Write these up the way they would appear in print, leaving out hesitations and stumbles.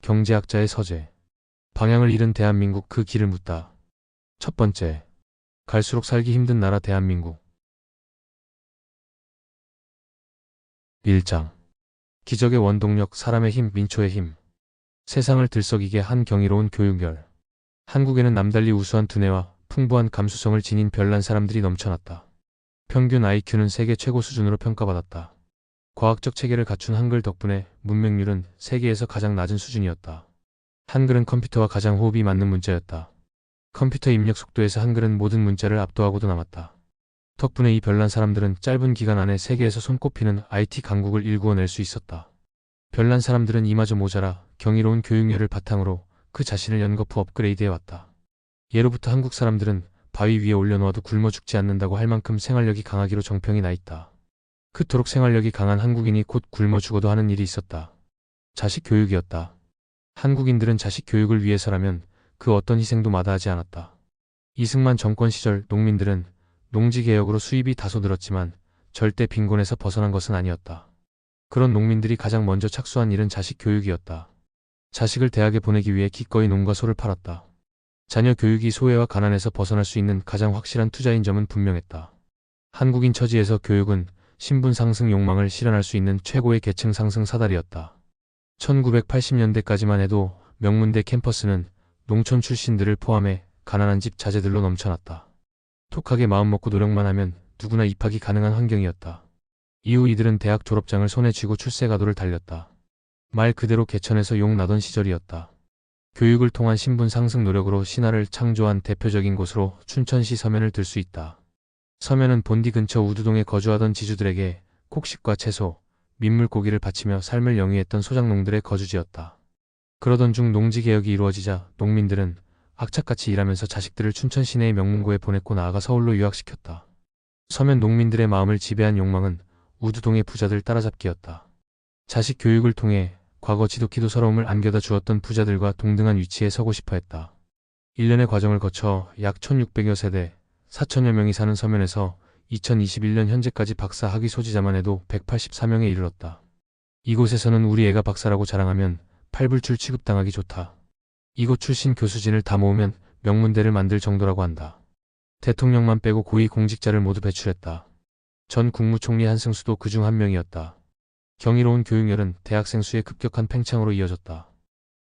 경제학자의 서재. 방향을 잃은 대한민국 그 길을 묻다. 첫 번째. 갈수록 살기 힘든 나라 대한민국. 1장. 기적의 원동력, 사람의 힘, 민초의 힘. 세상을 들썩이게 한 경이로운 교육열. 한국에는 남달리 우수한 두뇌와 풍부한 감수성을 지닌 별난 사람들이 넘쳐났다. 평균 IQ는 세계 최고 수준으로 평가받았다. 과학적 체계를 갖춘 한글 덕분에 문맹률은 세계에서 가장 낮은 수준이었다. 한글은 컴퓨터와 가장 호흡이 맞는 문자였다. 컴퓨터 입력 속도에서 한글은 모든 문자를 압도하고도 남았다. 덕분에 이 별난 사람들은 짧은 기간 안에 세계에서 손꼽히는 IT 강국을 일구어낼 수 있었다. 별난 사람들은 이마저 모자라 경이로운 교육열을 바탕으로 그 자신을 연거푸 업그레이드해왔다. 예로부터 한국 사람들은 바위 위에 올려놓아도 굶어 죽지 않는다고 할 만큼 생활력이 강하기로 정평이 나있다. 그토록 생활력이 강한 한국인이 곧 굶어 죽어도 하는 일이 있었다. 자식 교육이었다. 한국인들은 자식 교육을 위해서라면 그 어떤 희생도 마다하지 않았다. 이승만 정권 시절 농민들은 농지개혁으로 수입이 다소 늘었지만 절대 빈곤에서 벗어난 것은 아니었다. 그런 농민들이 가장 먼저 착수한 일은 자식 교육이었다. 자식을 대학에 보내기 위해 기꺼이 농과 소를 팔았다. 자녀 교육이 소외와 가난에서 벗어날 수 있는 가장 확실한 투자인 점은 분명했다. 한국인 처지에서 교육은 신분 상승 욕망을 실현할 수 있는 최고의 계층 상승 사다리였다. 1980년대까지만 해도 명문대 캠퍼스는 농촌 출신들을 포함해 가난한 집 자제들로 넘쳐났다. 톡하게 마음먹고 노력만 하면 누구나 입학이 가능한 환경이었다. 이후 이들은 대학 졸업장을 손에 쥐고 출세가도를 달렸다. 말 그대로 개천에서 용 나던 시절이었다. 교육을 통한 신분 상승 노력으로 신화를 창조한 대표적인 곳으로 춘천시 서면을 들 수 있다. 서면은 본디 근처 우두동에 거주하던 지주들에게 곡식과 채소, 민물고기를 바치며 삶을 영위했던 소작농들의 거주지였다. 그러던 중 농지개혁이 이루어지자 농민들은 악착같이 일하면서 자식들을 춘천 시내의 명문고에 보냈고 나아가 서울로 유학시켰다. 서면 농민들의 마음을 지배한 욕망은 우두동의 부자들 따라잡기였다. 자식 교육을 통해 과거 지독히도 서러움을 안겨다 주었던 부자들과 동등한 위치에 서고 싶어 했다. 일련의 과정을 거쳐 약 1600여 세대, 4천여 명이 사는 서면에서 2021년 현재까지 박사 학위 소지자만 해도 184명에 이르렀다. 이곳에서는 우리 애가 박사라고 자랑하면 팔불출 취급당하기 좋다. 이곳 출신 교수진을 다 모으면 명문대를 만들 정도라고 한다. 대통령만 빼고 고위 공직자를 모두 배출했다. 전 국무총리 한승수도 그중 한 명이었다. 경이로운 교육열은 대학생 수의 급격한 팽창으로 이어졌다.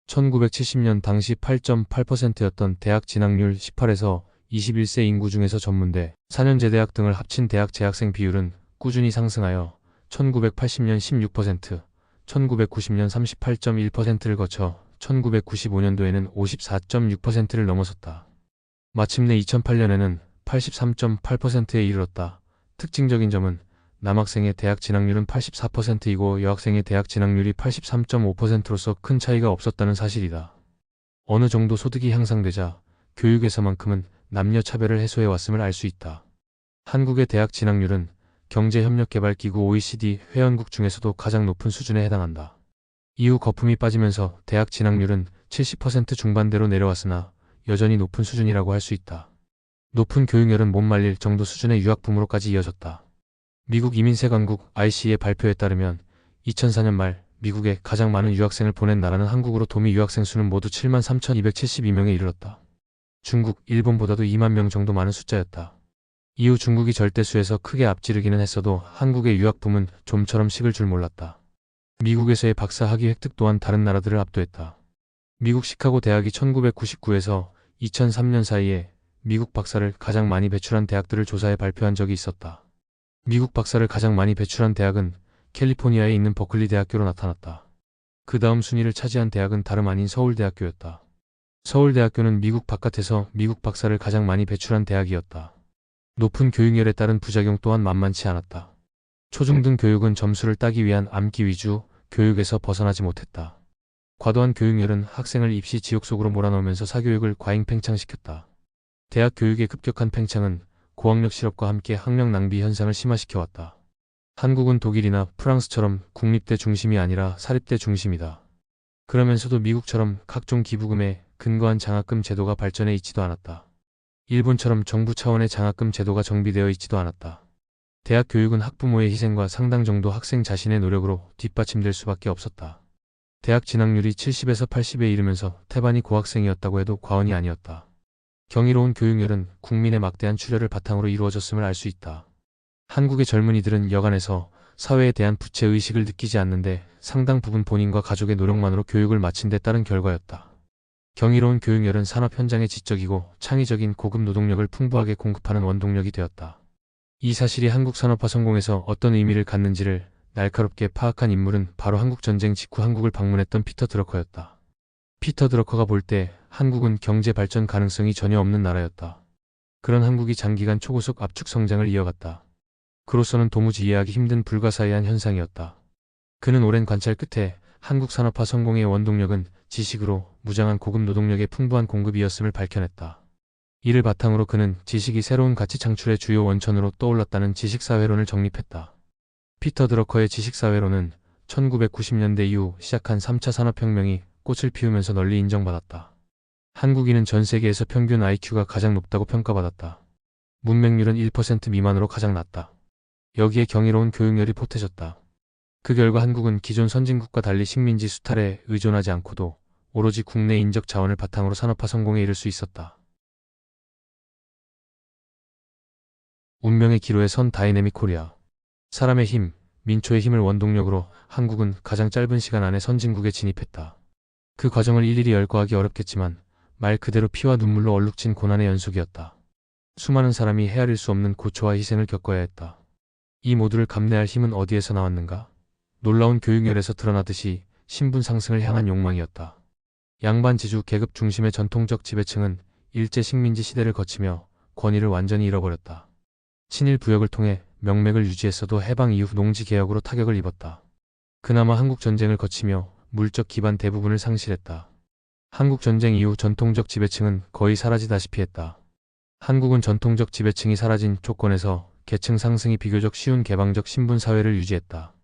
1970년 당시 8.8%였던 대학 진학률 18에서 21세 인구 중에서 전문대, 4년제 대학 등을 합친 대학 재학생 비율은 꾸준히 상승하여 1980년 16%, 1990년 38.1%를 거쳐 1995년도에는 54.6%를 넘어섰다. 마침내 2008년에는 83.8%에 이르렀다. 특징적인 점은 남학생의 대학 진학률은 84%이고 여학생의 대학 진학률이 83.5%로서 큰 차이가 없었다는 사실이다. 어느 정도 소득이 향상되자 교육에서만큼은 남녀 차별을 해소해 왔음을 알 수 있다. 한국의 대학 진학률은 경제협력개발기구 OECD 회원국 중에서도 가장 높은 수준에 해당한다. 이후 거품이 빠지면서 대학 진학률은 70% 중반대로 내려왔으나 여전히 높은 수준이라고 할 수 있다. 높은 교육열은 못 말릴 정도 수준의 유학붐으로까지 이어졌다. 미국 이민세관국 IC의 발표에 따르면 2004년 말 미국에 가장 많은 유학생을 보낸 나라는 한국으로 도미 유학생 수는 모두 73,272명에 이르렀다. 중국, 일본보다도 2만 명 정도 많은 숫자였다. 이후 중국이 절대수에서 크게 앞지르기는 했어도 한국의 유학붐은 좀처럼 식을 줄 몰랐다. 미국에서의 박사 학위 획득 또한 다른 나라들을 압도했다. 미국 시카고 대학이 1999에서 2003년 사이에 미국 박사를 가장 많이 배출한 대학들을 조사해 발표한 적이 있었다. 미국 박사를 가장 많이 배출한 대학은 캘리포니아에 있는 버클리 대학교로 나타났다. 그 다음 순위를 차지한 대학은 다름 아닌 서울대학교였다. 서울대학교는 미국 바깥에서 미국 박사를 가장 많이 배출한 대학이었다. 높은 교육열에 따른 부작용 또한 만만치 않았다. 초중등 교육은 점수를 따기 위한 암기 위주 교육에서 벗어나지 못했다. 과도한 교육열은 학생을 입시 지옥 속으로 몰아넣으면서 사교육을 과잉 팽창시켰다. 대학 교육의 급격한 팽창은 고학력 실업과 함께 학력 낭비 현상을 심화시켜왔다. 한국은 독일이나 프랑스처럼 국립대 중심이 아니라 사립대 중심이다. 그러면서도 미국처럼 각종 기부금에 근거한 장학금 제도가 발전해 있지도 않았다. 일본처럼 정부 차원의 장학금 제도가 정비되어 있지도 않았다. 대학 교육은 학부모의 희생과 상당 정도 학생 자신의 노력으로 뒷받침될 수밖에 없었다. 대학 진학률이 70에서 80에 이르면서 태반이 고학생이었다고 해도 과언이 아니었다. 경이로운 교육열은 국민의 막대한 출혈을 바탕으로 이루어졌음을 알 수 있다. 한국의 젊은이들은 여간에서 사회에 대한 부채의식을 느끼지 않는데 상당 부분 본인과 가족의 노력만으로 교육을 마친 데 따른 결과였다. 경이로운 교육열은 산업 현장의 지적이고 창의적인 고급 노동력을 풍부하게 공급하는 원동력이 되었다. 이 사실이 한국 산업화 성공에서 어떤 의미를 갖는지를 날카롭게 파악한 인물은 바로 한국전쟁 직후 한국을 방문했던 피터 드러커였다. 피터 드러커가 볼 때 한국은 경제 발전 가능성이 전혀 없는 나라였다. 그런 한국이 장기간 초고속 압축 성장을 이어갔다. 그로서는 도무지 이해하기 힘든 불가사의한 현상이었다. 그는 오랜 관찰 끝에 한국 산업화 성공의 원동력은 지식으로 무장한 고급 노동력의 풍부한 공급이었음을 밝혀냈다. 이를 바탕으로 그는 지식이 새로운 가치 창출의 주요 원천으로 떠올랐다는 지식사회론을 정립했다. 피터 드러커의 지식사회론은 1990년대 이후 시작한 3차 산업혁명이 꽃을 피우면서 널리 인정받았다. 한국인은 전 세계에서 평균 IQ가 가장 높다고 평가받았다. 문맹률은 1% 미만으로 가장 낮다. 여기에 경이로운 교육열이 보태졌다. 그 결과 한국은 기존 선진국과 달리 식민지 수탈에 의존하지 않고도 오로지 국내 인적 자원을 바탕으로 산업화 성공에 이를 수 있었다. 운명의 기로에 선 다이내믹 코리아. 사람의 힘, 민초의 힘을 원동력으로 한국은 가장 짧은 시간 안에 선진국에 진입했다. 그 과정을 일일이 열거하기 어렵겠지만 말 그대로 피와 눈물로 얼룩진 고난의 연속이었다. 수많은 사람이 헤아릴 수 없는 고초와 희생을 겪어야 했다. 이 모두를 감내할 힘은 어디에서 나왔는가? 놀라운 교육열에서 드러나듯이 신분 상승을 향한 욕망이었다. 양반지주 계급 중심의 전통적 지배층은 일제 식민지 시대를 거치며 권위를 완전히 잃어버렸다. 친일 부역을 통해 명맥을 유지했어도 해방 이후 농지개혁으로 타격을 입었다. 그나마 한국전쟁을 거치며 물적 기반 대부분을 상실했다. 한국전쟁 이후 전통적 지배층은 거의 사라지다시피 했다. 한국은 전통적 지배층이 사라진 조건에서 계층 상승이 비교적 쉬운 개방적 신분 사회를 유지했다.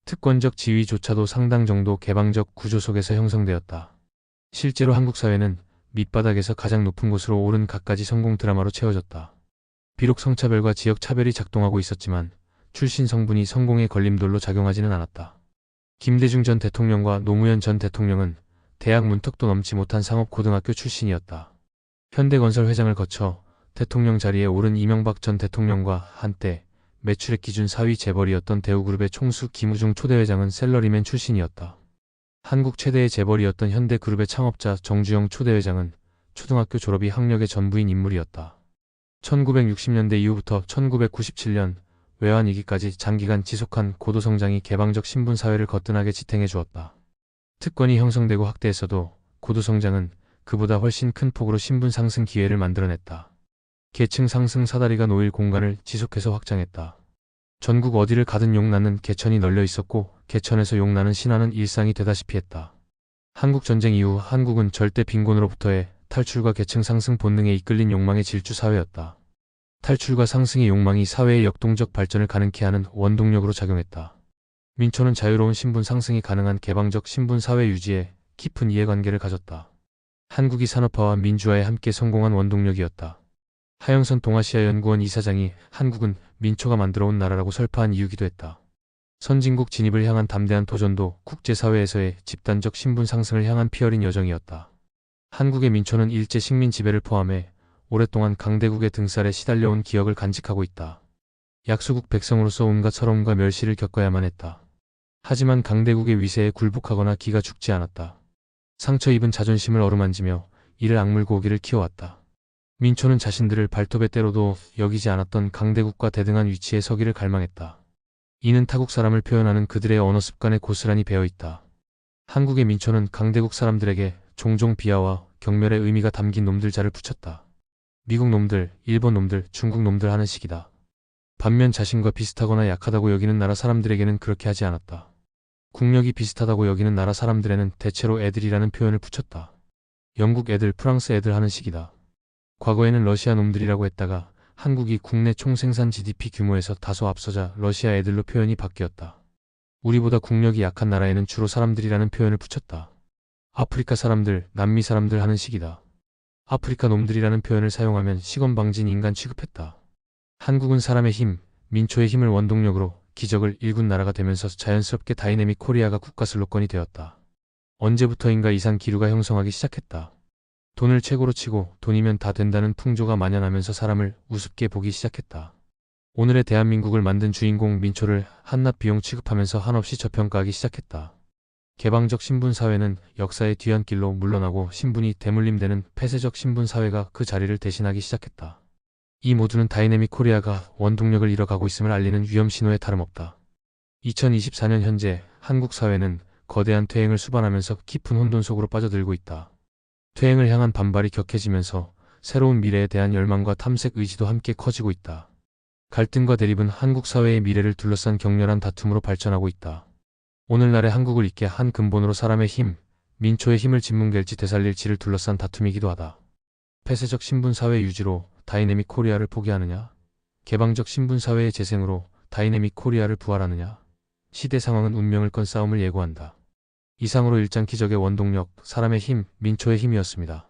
특권적 지위조차도 상당 정도 개방적 구조 속에서 형성되었다. 실제로 한국 사회는 밑바닥에서 가장 높은 곳으로 오른 갖가지 성공 드라마로 채워졌다. 비록 성차별과 지역 차별이 작동하고 있었지만 출신 성분이 성공의 걸림돌로 작용하지는 않았다. 김대중 전 대통령과 노무현 전 대통령은 대학 문턱도 넘지 못한 상업고등학교 출신이었다. 현대건설 회장을 거쳐 대통령 자리에 오른 이명박 전 대통령과 한때 매출액 기준 4위 재벌이었던 대우그룹의 총수 김우중 초대회장은 셀러리맨 출신이었다. 한국 최대의 재벌이었던 현대그룹의 창업자 정주영 초대회장은 초등학교 졸업이 학력의 전부인 인물이었다. 1960년대 이후부터 1997년 외환위기까지 장기간 지속한 고도성장이 개방적 신분사회를 거뜬하게 지탱해 주었다. 특권이 형성되고 확대했어도 고도성장은 그보다 훨씬 큰 폭으로 신분 상승 기회를 만들어냈다. 계층 상승 사다리가 놓일 공간을 지속해서 확장했다. 전국 어디를 가든 용나는 개천이 널려 있었고 개천에서 용나는 신화는 일상이 되다시피 했다. 한국전쟁 이후 한국은 절대 빈곤으로부터의 탈출과 계층 상승 본능에 이끌린 욕망의 질주 사회였다. 탈출과 상승의 욕망이 사회의 역동적 발전을 가능케 하는 원동력으로 작용했다. 민초는 자유로운 신분 상승이 가능한 개방적 신분 사회 유지에 깊은 이해관계를 가졌다. 한국이 산업화와 민주화에 함께 성공한 원동력이었다. 하영선 동아시아연구원 이사장이 한국은 민초가 만들어온 나라라고 설파한 이유기도 했다. 선진국 진입을 향한 담대한 도전도 국제사회에서의 집단적 신분 상승을 향한 피어린 여정이었다. 한국의 민초는 일제 식민 지배를 포함해 오랫동안 강대국의 등살에 시달려온 기억을 간직하고 있다. 약소국 백성으로서 온갖 서러움과 멸시를 겪어야만 했다. 하지만 강대국의 위세에 굴복하거나 기가 죽지 않았다. 상처 입은 자존심을 어루만지며 이를 악물고 오기를 키워왔다. 민초는 자신들을 발톱에 때려도 여기지 않았던 강대국과 대등한 위치에 서기를 갈망했다. 이는 타국 사람을 표현하는 그들의 언어 습관에 고스란히 배어있다. 한국의 민초는 강대국 사람들에게 종종 비하와 경멸의 의미가 담긴 놈들자를 붙였다. 미국 놈들, 일본 놈들, 중국 놈들 하는 식이다. 반면 자신과 비슷하거나 약하다고 여기는 나라 사람들에게는 그렇게 하지 않았다. 국력이 비슷하다고 여기는 나라 사람들에는 대체로 애들이라는 표현을 붙였다. 영국 애들, 프랑스 애들 하는 식이다. 과거에는 러시아 놈들이라고 했다가 한국이 국내 총생산 GDP 규모에서 다소 앞서자 러시아 애들로 표현이 바뀌었다. 우리보다 국력이 약한 나라에는 주로 사람들이라는 표현을 붙였다. 아프리카 사람들, 남미 사람들 하는 식이다. 아프리카 놈들이라는 표현을 사용하면 시건방진 인간 취급했다. 한국은 사람의 힘, 민초의 힘을 원동력으로 기적을 일군 나라가 되면서 자연스럽게 다이내믹 코리아가 국가 슬로건이 되었다. 언제부터인가 이상 기류가 형성하기 시작했다. 돈을 최고로 치고 돈이면 다 된다는 풍조가 만연하면서 사람을 우습게 보기 시작했다. 오늘의 대한민국을 만든 주인공 민초를 한낱 비용 취급하면서 한없이 저평가하기 시작했다. 개방적 신분사회는 역사의 뒤안길로 물러나고 신분이 대물림되는 폐쇄적 신분사회가 그 자리를 대신하기 시작했다. 이 모두는 다이내믹 코리아가 원동력을 잃어가고 있음을 알리는 위험신호에 다름없다. 2024년 현재 한국 사회는 거대한 퇴행을 수반하면서 깊은 혼돈 속으로 빠져들고 있다. 퇴행을 향한 반발이 격해지면서 새로운 미래에 대한 열망과 탐색 의지도 함께 커지고 있다. 갈등과 대립은 한국 사회의 미래를 둘러싼 격렬한 다툼으로 발전하고 있다. 오늘날의 한국을 잇게 한 근본으로 사람의 힘, 민초의 힘을 짓뭉갤지 되살릴지를 둘러싼 다툼이기도 하다. 폐쇄적 신분사회 유지로 다이내믹 코리아를 포기하느냐? 개방적 신분사회의 재생으로 다이내믹 코리아를 부활하느냐? 시대 상황은 운명을 건 싸움을 예고한다. 이상으로 일장 기적의 원동력, 사람의 힘, 민초의 힘이었습니다.